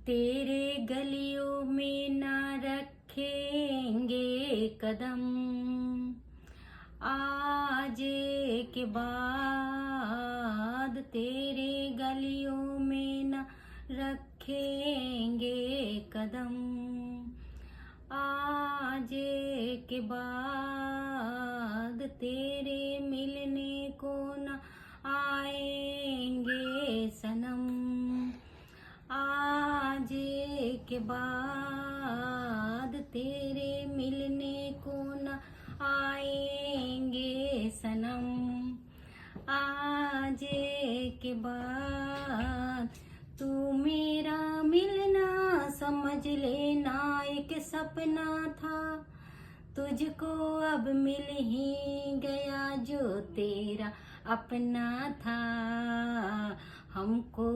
तेरे गलियों में ना रखेंगे कदम, आज के बाद तेरे गलियों में ना रखेंगे कदम, आज के बाद तेरे मिलने को ना आएंगे सनम, आज के बाद तेरे मिलने को न आएंगे सनम, आज के बाद तू मेरा मिलना समझ लेना एक सपना था, तुझको अब मिल ही गया जो तेरा अपना था। हमको